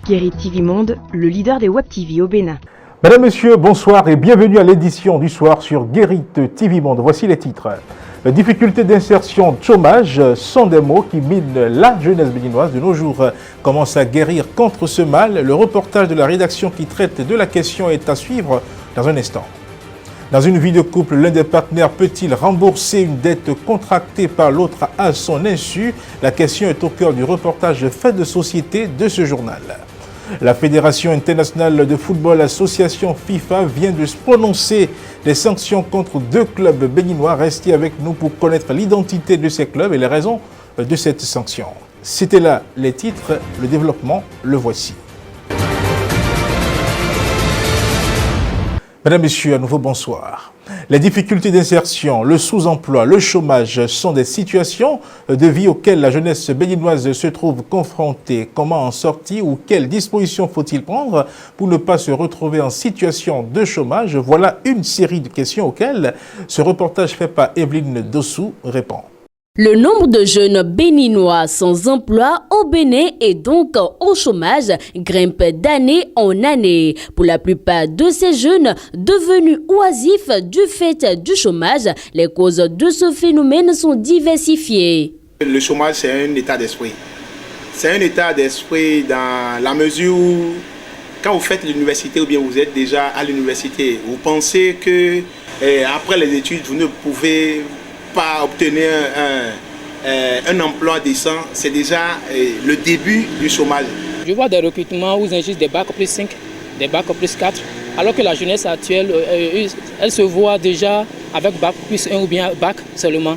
Guéry TV Monde, le leader des Web TV au Bénin. Mesdames, Messieurs, bonsoir et bienvenue à l'édition du soir sur Guéry TV Monde. Voici les titres. Les difficultés d'insertion, chômage sont des mots qui minent la jeunesse béninoise de nos jours. Commence à guérir contre ce mal. Le reportage de la rédaction qui traite de la question est à suivre dans un instant. Dans une vie de couple, l'un des partenaires peut-il rembourser une dette contractée par l'autre à son insu? La question est au cœur du reportage fait de société de ce journal. La Fédération internationale de football, association FIFA, vient de se prononcer des sanctions contre 2 clubs béninois. Restez avec nous pour connaître l'identité de ces clubs et les raisons de cette sanction. C'était là les titres, le développement, le voici. Mesdames, Messieurs, à nouveau bonsoir. Les difficultés d'insertion, le sous-emploi, le chômage sont des situations de vie auxquelles la jeunesse béninoise se trouve confrontée. Comment en sortir ou quelles dispositions faut-il prendre pour ne pas se retrouver en situation de chômage? Voilà une série de questions auxquelles ce reportage fait par Evelyne Dossou répond. Le nombre de jeunes béninois sans emploi au Bénin et donc au chômage grimpe d'année en année. Pour la plupart de ces jeunes devenus oisifs du fait du chômage, les causes de ce phénomène sont diversifiées. Le chômage, c'est un état d'esprit. C'est un état d'esprit dans la mesure où, quand vous faites l'université ou bien vous êtes déjà à l'université, vous pensez que après les études, vous ne pouvez pas obtenir un emploi décent. C'est déjà le début du chômage. Je vois des recrutements où ils enregistrent des bacs plus 5, des bacs plus 4, alors que la jeunesse actuelle, elle se voit déjà avec bac plus 1 ou bien bac seulement.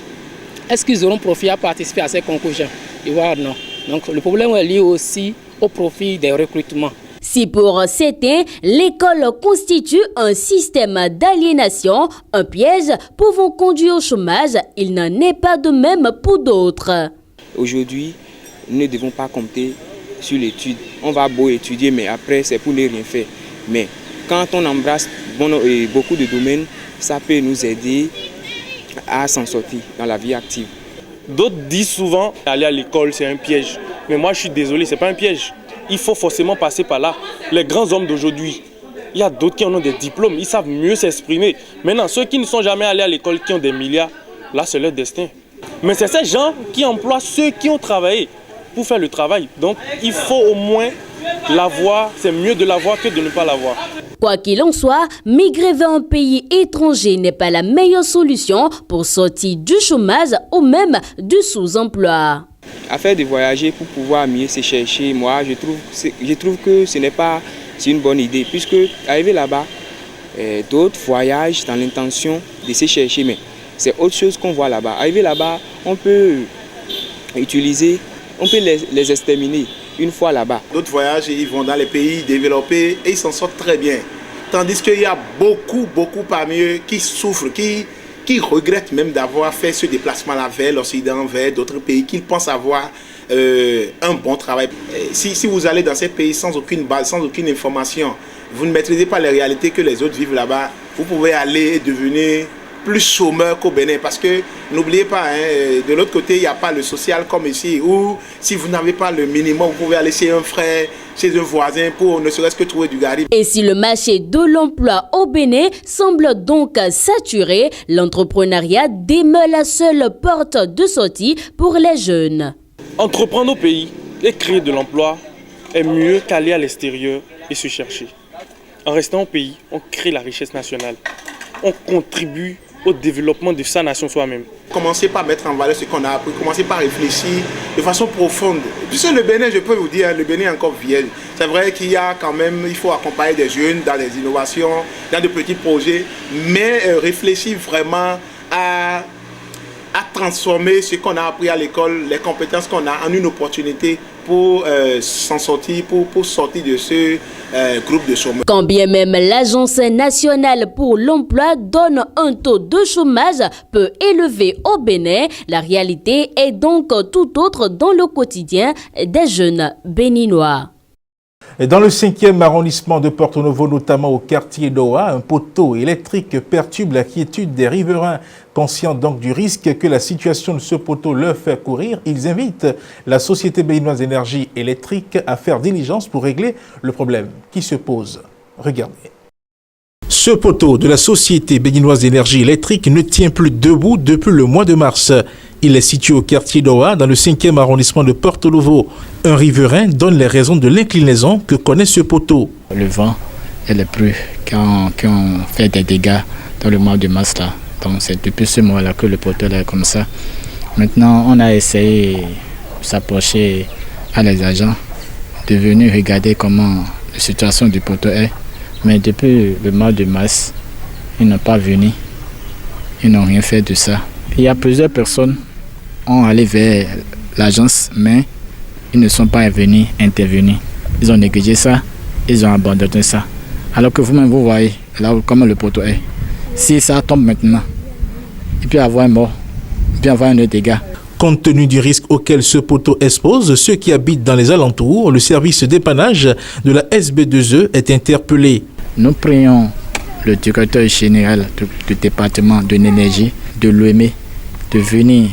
Est-ce qu'ils auront profit à participer à ces concours? Ils voient non. Donc le problème est lié aussi au profit des recrutements. Si pour certains, l'école constitue un système d'aliénation, un piège pouvant conduire au chômage, il n'en est pas de même pour d'autres. Aujourd'hui, nous ne devons pas compter sur l'étude. On va beau étudier, mais après, c'est pour ne rien faire. Mais quand on embrasse beaucoup de domaines, ça peut nous aider à s'en sortir dans la vie active. D'autres disent souvent aller à l'école, c'est un piège. Mais moi, je suis désolé, ce n'est pas un piège. Il faut forcément passer par là. Les grands hommes d'aujourd'hui, il y a d'autres qui en ont des diplômes, ils savent mieux s'exprimer. Maintenant, ceux qui ne sont jamais allés à l'école, qui ont des milliards, là, c'est leur destin. Mais c'est ces gens qui emploient ceux qui ont travaillé pour faire le travail. Donc, il faut au moins l'avoir. C'est mieux de l'avoir que de ne pas l'avoir. Quoi qu'il en soit, migrer vers un pays étranger n'est pas la meilleure solution pour sortir du chômage ou même du sous-emploi. Afin de voyager pour pouvoir mieux se chercher, moi, je trouve que ce n'est pas une bonne idée. Puisque arriver là-bas, d'autres voyagent dans l'intention de se chercher. Mais c'est autre chose qu'on voit là-bas. Arriver là-bas, on peut les exterminer une fois là-bas. D'autres voyagent, ils vont dans les pays développés et ils s'en sortent très bien. Tandis qu'il y a beaucoup parmi eux qui souffrent, qui regrettent même d'avoir fait ce déplacement-là vers l'Occident, vers d'autres pays, qu'ils pensent avoir un bon travail. Si vous allez dans ces pays sans aucune base, sans aucune information, vous ne maîtrisez pas les réalités que les autres vivent là-bas, vous pouvez aller et devenir plus chômeur qu'au Bénin. Parce que n'oubliez pas, de l'autre côté, il n'y a pas le social comme ici, où si vous n'avez pas le minimum, vous pouvez aller chez un frère, chez un voisin pour ne serait-ce que trouver du gari. Et si le marché de l'emploi au Bénin semble donc saturé, l'entrepreneuriat demeure la seule porte de sortie pour les jeunes. Entreprendre au pays et créer de l'emploi est mieux qu'aller à l'extérieur et se chercher. En restant au pays, on crée la richesse nationale. On contribue au développement de sa nation soi-même. Commencez par mettre en valeur ce qu'on a appris, commencez par réfléchir de façon profonde. Puisque le Bénin, je peux vous dire, le Bénin est encore vieil. C'est vrai qu'il y a quand même, il faut accompagner des jeunes dans des innovations, dans de petits projets, mais réfléchir vraiment à transformer ce qu'on a appris à l'école, les compétences qu'on a en une opportunité pour s'en sortir, pour sortir de ce groupe de chômeurs. Quand bien même l'Agence nationale pour l'emploi donne un taux de chômage peu élevé au Bénin, la réalité est donc tout autre dans le quotidien des jeunes béninois. Dans le 5e arrondissement de Porto Novo, notamment au quartier d'Oa, un poteau électrique perturbe la quiétude des riverains. Conscients donc du risque que la situation de ce poteau leur fait courir, ils invitent la Société béninoise d'énergie électrique à faire diligence pour régler le problème qui se pose. Regardez. Ce poteau de la Société béninoise d'énergie électrique ne tient plus debout depuis le mois de mars. Il est situé au quartier d'Oa, dans le 5e arrondissement de Porto Novo. Un riverain donne les raisons de l'inclinaison que connaît ce poteau. Le vent et les pluies qui ont fait des dégâts dans le mois de mars là. Donc c'est depuis ce mois-là que le poteau est comme ça. Maintenant, on a essayé de s'approcher à les agents, de venir regarder comment la situation du poteau est. Mais depuis le mois de mars, ils n'ont pas venu. Ils n'ont rien fait de ça. Il y a plusieurs personnes qui ont allé vers l'agence, mais ils ne sont pas venus intervenir. Ils ont négligé ça, ils ont abandonné ça. Alors que vous-même, vous voyez là comment le poteau est. Si ça tombe maintenant, il peut y avoir un mort, il peut y avoir un autre dégât. Compte tenu du risque auquel ce poteau expose ceux qui habitent dans les alentours, le service dépannage de la SB2E est interpellé. Nous prions le directeur général du département de l'énergie, de l'OME, de venir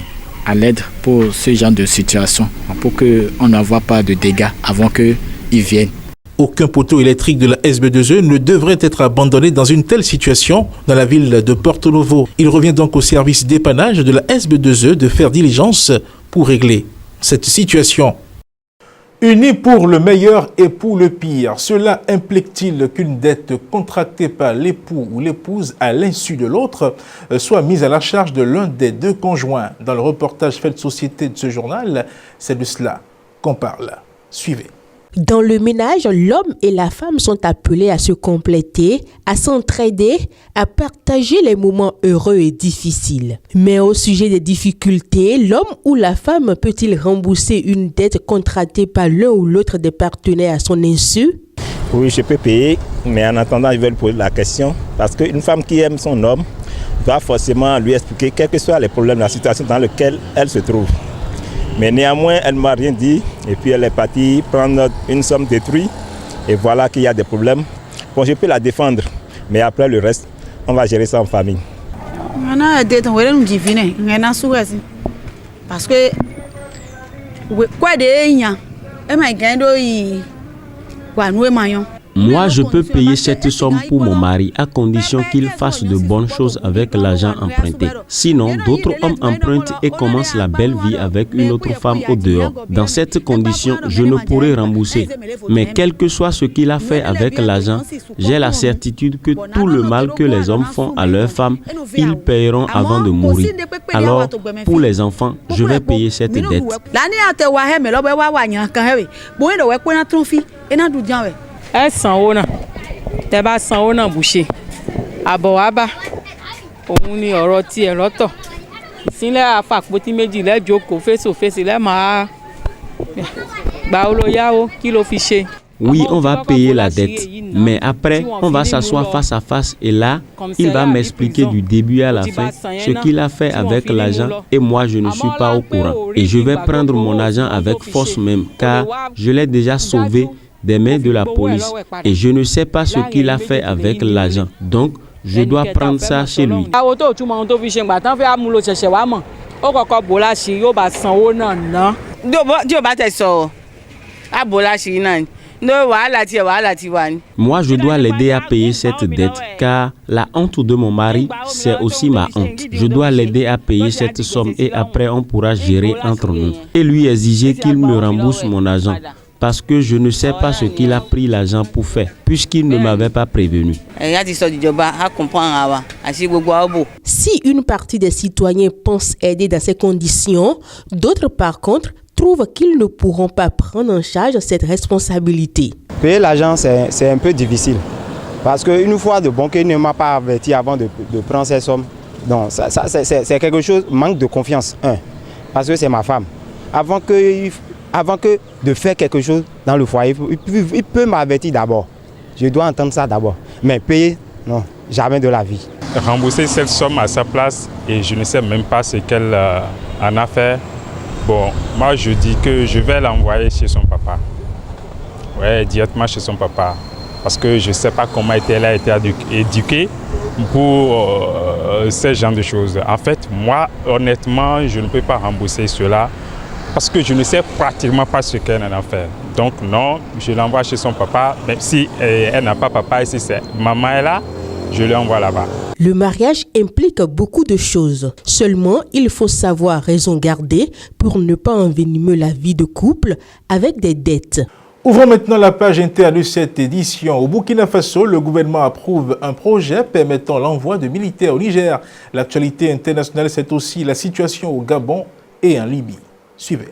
à l'aide pour ce genre de situation, pour qu'on n'envoie pas de dégâts avant qu'ils viennent. Aucun poteau électrique de la SB2E ne devrait être abandonné dans une telle situation dans la ville de Porto Novo. Il revient donc au service dépannage de la SB2E de faire diligence pour régler cette situation. Unis pour le meilleur et pour le pire, cela implique-t-il qu'une dette contractée par l'époux ou l'épouse à l'insu de l'autre soit mise à la charge de l'un des deux conjoints? Dans le reportage Fait de Société de ce journal, c'est de cela qu'on parle. Suivez. Dans le ménage, l'homme et la femme sont appelés à se compléter, à s'entraider, à partager les moments heureux et difficiles. Mais au sujet des difficultés, l'homme ou la femme peut-il rembourser une dette contractée par l'un ou l'autre des partenaires à son insu? Oui, je peux payer, mais en attendant, ils veulent poser la question. Parce qu'une femme qui aime son homme doit forcément lui expliquer quels que soient les problèmes, la situation dans laquelle elle se trouve. Mais néanmoins, elle ne m'a rien dit et puis elle est partie prendre une somme détruite et voilà qu'il y a des problèmes. Bon, je peux la défendre, mais après le reste, on va gérer ça en famille. Parce que quoi de Moi, je peux payer cette somme pour mon mari à condition qu'il fasse de bonnes choses avec l'argent emprunté. Sinon, d'autres hommes empruntent et commencent la belle vie avec une autre femme au dehors. Dans cette condition, je ne pourrai rembourser. Mais quel que soit ce qu'il a fait avec l'argent, j'ai la certitude que tout le mal que les hommes font à leurs femmes, ils paieront avant de mourir. Alors, pour les enfants, je vais payer cette dette. ẹ sanwó náà tẹ́ bá sanwó náà bùṣe àbọ̀ wá bá òun ni ọ̀rọ̀ tiẹ̀ lọ́tọ̀ ìsínlẹ̀ àfàpótí méjì lẹ́jọ́kọ̀ fèsòfèsì lẹ́màá gbà ó ló yáwó kí ló fi ṣe. Oui, on va payer la dette, mais après, on va s'asseoir face à face et là, il va m'expliquer du début à la fin ce qu'il a fait avec l'argent et moi, je ne suis pas au courant. Et je vais prendre mon argent avec force même, car je l'ai déjà sauvé des mains de la police et je ne sais pas ce qu'il a fait avec l'argent. Donc, je dois prendre ça chez lui. Moi, je dois l'aider à payer cette dette car la honte de mon mari, c'est aussi ma honte. Je dois l'aider à payer cette somme et après, on pourra gérer entre nous et lui exiger qu'il me rembourse mon argent. Parce que je ne sais pas ce qu'il a pris l'argent pour faire, puisqu'il ne m'avait pas prévenu. Si une partie des citoyens pense aider dans ces conditions, d'autres par contre trouvent qu'ils ne pourront pas prendre en charge cette responsabilité. Payer l'argent, c'est un peu difficile. Parce qu'une fois de banquier ne m'a pas averti avant de prendre ces sommes. Donc ça c'est quelque chose, manque de confiance. Parce que c'est ma femme. Avant que de faire quelque chose dans le foyer, il peut m'avertir d'abord. Je dois entendre ça d'abord. Mais payer, non, jamais de la vie. Rembourser cette somme à sa place et je ne sais même pas ce qu'elle en a fait. Bon, moi je dis que je vais l'envoyer chez son papa. Ouais, directement chez son papa. Parce que je ne sais pas comment elle a été éduquée pour ce genre de choses. En fait, moi, honnêtement, je ne peux pas rembourser cela parce que je ne sais pratiquement pas ce qu'elle en a fait. Donc non, je l'envoie chez son papa, même si elle n'a pas papa et si c'est maman est là, je l'envoie là-bas. Le mariage implique beaucoup de choses. Seulement, il faut savoir raison garder pour ne pas envenimer la vie de couple avec des dettes. Ouvrons maintenant la page interne de cette édition. Au Burkina Faso, le gouvernement approuve un projet permettant l'envoi de militaires au Niger. L'actualité internationale, c'est aussi la situation au Gabon et en Libye. Suivez.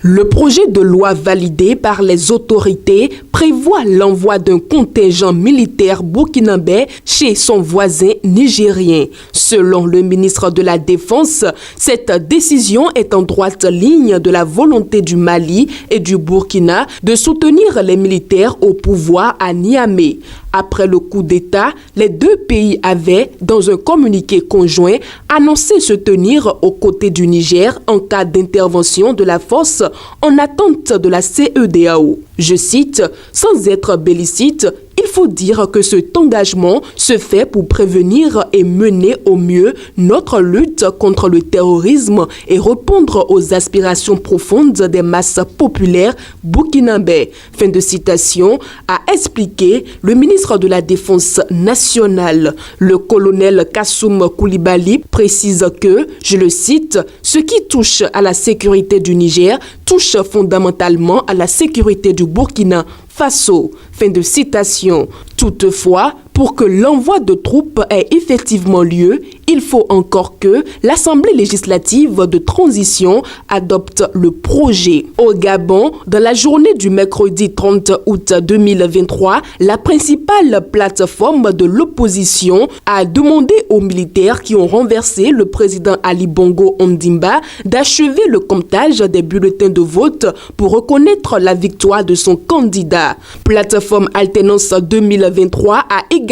Le projet de loi validé par les autorités prévoit l'envoi d'un contingent militaire burkinabé chez son voisin nigérien. Selon le ministre de la Défense, cette décision est en droite ligne de la volonté du Mali et du Burkina de soutenir les militaires au pouvoir à Niamey. Après le coup d'État, les deux pays avaient, dans un communiqué conjoint, annoncé se tenir aux côtés du Niger en cas d'intervention de la force en attente de la CEDEAO. Je cite, « Sans être bellicite, il faut dire que cet engagement se fait pour prévenir et mener au mieux notre lutte contre le terrorisme et répondre aux aspirations profondes des masses populaires burkinabées. » Fin de citation, a expliqué le ministre de la Défense nationale. Le colonel Kassoum Koulibaly précise que, je le cite, « Ce qui touche à la sécurité du Niger touche fondamentalement à la sécurité du Burkina Faso. » Fin de citation. Toutefois, pour que l'envoi de troupes ait effectivement lieu, il faut encore que l'Assemblée législative de transition adopte le projet. Au Gabon, dans la journée du mercredi 30 août 2023, la principale plateforme de l'opposition a demandé aux militaires qui ont renversé le président Ali Bongo Ondimba d'achever le comptage des bulletins de vote pour reconnaître la victoire de son candidat. Plateforme Alternance 2023 a également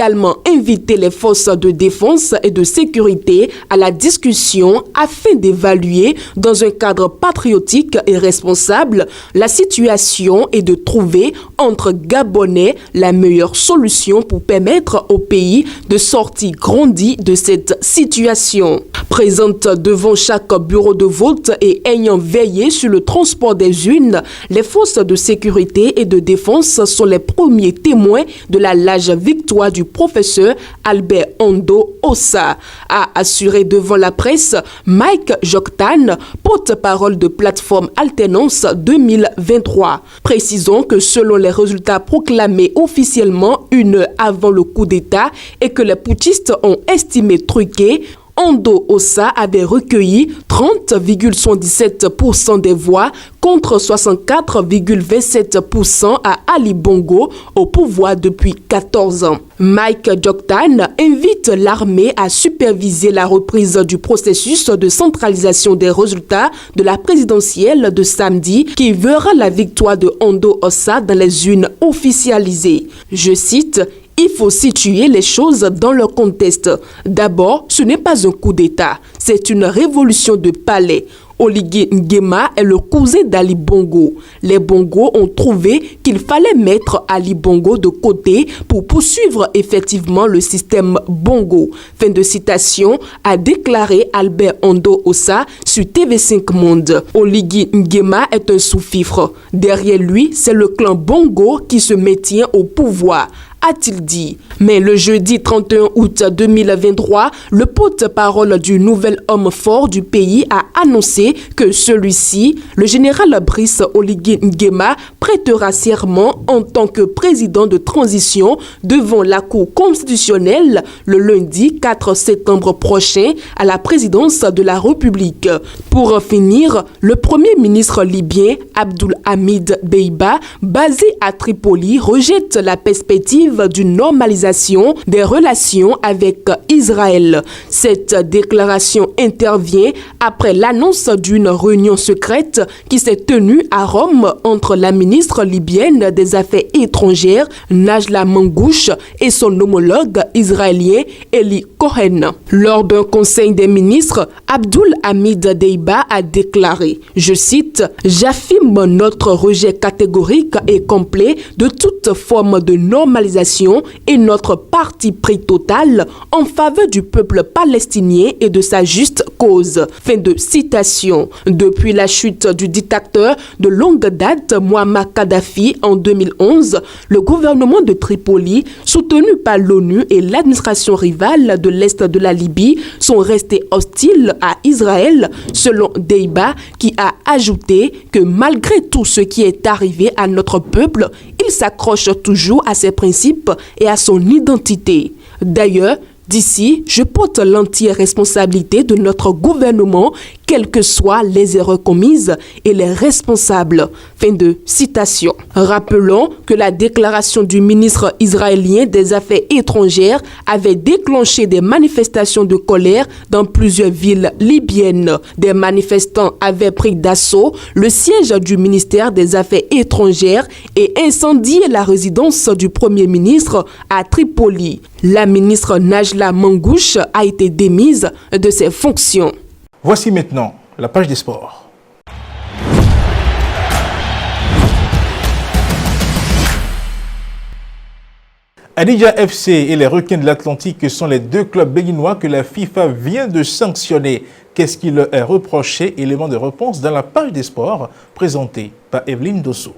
invité les forces de défense et de sécurité à la discussion afin d'évaluer dans un cadre patriotique et responsable la situation et de trouver entre Gabonais la meilleure solution pour permettre au pays de sortir grandi de cette situation. Présente devant chaque bureau de vote et ayant veillé sur le transport des urnes, les forces de sécurité et de défense sont les premiers témoins de la large victoire du professeur Albert Ondo Ossa, a assuré devant la presse Mike Joktan, porte-parole de plateforme Alternance 2023. Précisons que selon les résultats proclamés officiellement une heure avant le coup d'État et que les putschistes ont estimé truqués, Ondo Ossa avait recueilli 30,77% des voix contre 64,27% à Ali Bongo au pouvoir depuis 14 ans. Mike Joktan invite l'armée à superviser la reprise du processus de centralisation des résultats de la présidentielle de samedi qui verra la victoire de Ondo Ossa dans les urnes officialisées. Je cite, « Il faut situer les choses dans leur contexte. D'abord, ce n'est pas un coup d'État, c'est une révolution de palais. Oligui Nguema est le cousin d'Ali Bongo. Les Bongo ont trouvé qu'il fallait mettre Ali Bongo de côté pour poursuivre effectivement le système Bongo. » Fin de citation, a déclaré Albert Ondo Ossa sur TV5 Monde. Oligui Nguema est un sous-fifre. Derrière lui, c'est le clan Bongo qui se maintient au pouvoir, a-t-il dit. Mais le jeudi 31 août 2023, le porte-parole du nouvel homme fort du pays a annoncé que celui-ci, le général Brice Oligui Nguema, prêtera serment en tant que président de transition devant la Cour constitutionnelle le lundi 4 septembre prochain à la présidence de la République. Pour finir, le premier ministre libyen Abdul Hamid Deiba, basé à Tripoli, rejette la perspective perspective d'une normalisation des relations avec Israël. Cette déclaration intervient après l'annonce d'une réunion secrète qui s'est tenue à Rome entre la ministre libyenne des Affaires étrangères, Najla Mangouche, et son homologue israélien, Eli Cohen. Lors d'un conseil des ministres, Abdul Hamid Deiba a déclaré, je cite, « J'affirme notre rejet catégorique et complet de toute forme de normalisation et notre parti pris total en faveur du peuple palestinien et de sa juste cause. » Fin de citation. Depuis la chute du dictateur de longue date Muammar Kadhafi en 2011, le gouvernement de Tripoli, soutenu par l'ONU et l'administration rivale de l'Est de la Libye, sont restés hostiles à Israël, selon Deiba, qui a ajouté que malgré tout ce qui est arrivé à notre peuple, il s'accroche toujours à ses principes et à son identité. D'ailleurs, d'ici, je porte l'entière responsabilité de notre gouvernement, quelles que soient les erreurs commises et les responsables. Fin de citation. Rappelons que la déclaration du ministre israélien des Affaires étrangères avait déclenché des manifestations de colère dans plusieurs villes libyennes. Des manifestants avaient pris d'assaut le siège du ministère des Affaires étrangères et incendié la résidence du Premier ministre à Tripoli. La ministre Najla Mangouche a été démise de ses fonctions. Voici maintenant la page des sports. Adidja FC et les Requins de l'Atlantique sont les deux clubs béninois que la FIFA vient de sanctionner. Qu'est-ce qui leur est reproché? Élément de réponse dans la page des sports présentée par Evelyne Dosso.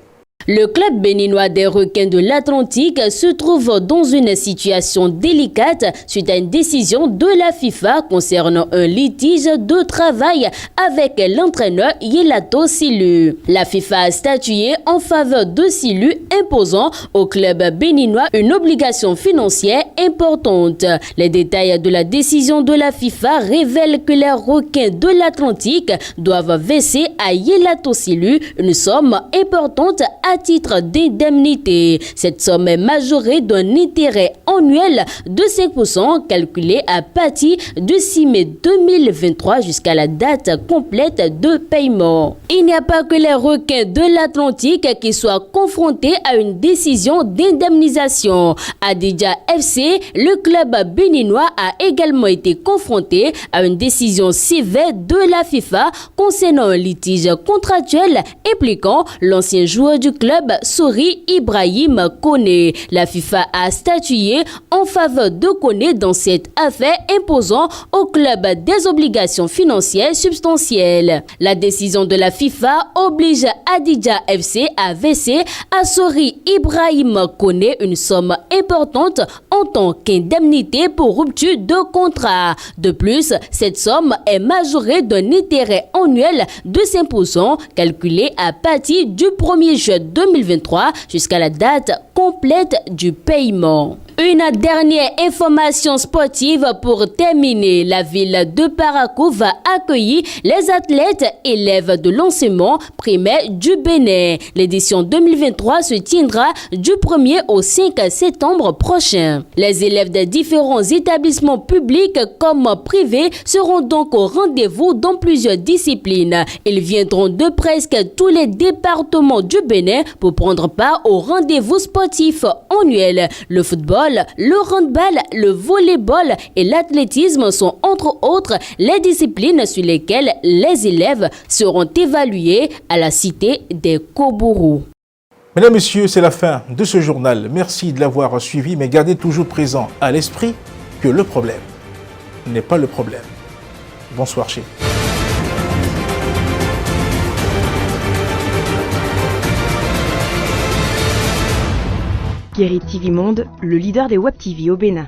Le club béninois des Requins de l'Atlantique se trouve dans une situation délicate suite à une décision de la FIFA concernant un litige de travail avec l'entraîneur Yelato Silu. La FIFA a statué en faveur de Silu, imposant au club béninois une obligation financière importante. Les détails de la décision de la FIFA révèlent que les Requins de l'Atlantique doivent verser à Yelato Silu une somme importante à titre d'indemnité. Cette somme est majorée d'un intérêt annuel de 5% calculé à partir du 6 mai 2023 jusqu'à la date complète de paiement. Il n'y a pas que les Requins de l'Atlantique qui soient confrontés à une décision d'indemnisation. Adidja FC, le club béninois, a également été confronté à une décision sévère de la FIFA concernant un litige contractuel impliquant l'ancien joueur du club Sori Ibrahim Koné. La FIFA a statué en faveur de Koné dans cette affaire, imposant au club des obligations financières substantielles. La décision de la FIFA oblige Adidja FC à verser à Sori Ibrahim Koné une somme importante en tant qu'indemnité pour rupture de contrat. De plus, cette somme est majorée d'un intérêt annuel de 5% calculé à partir du 1er juin 2023 jusqu'à la date complète du paiement. Une dernière information sportive pour terminer. La ville de Parakou va accueillir les athlètes élèves de l'enseignement primaire du Bénin. L'édition 2023 se tiendra du 1er au 5 septembre prochain. Les élèves des différents établissements publics comme privés seront donc au rendez-vous dans plusieurs disciplines. Ils viendront de presque tous les départements du Bénin pour prendre part au rendez-vous sportif annuel. Le football, le handball, le volleyball et l'athlétisme sont entre autres les disciplines sur lesquelles les élèves seront évalués à la cité des Kobourou. Mesdames, Messieurs, c'est la fin de ce journal. Merci de l'avoir suivi, mais gardez toujours présent à l'esprit que le problème n'est pas le problème. Bonsoir chez vous. Guérit TV Monde, le leader des Web TV au Bénin.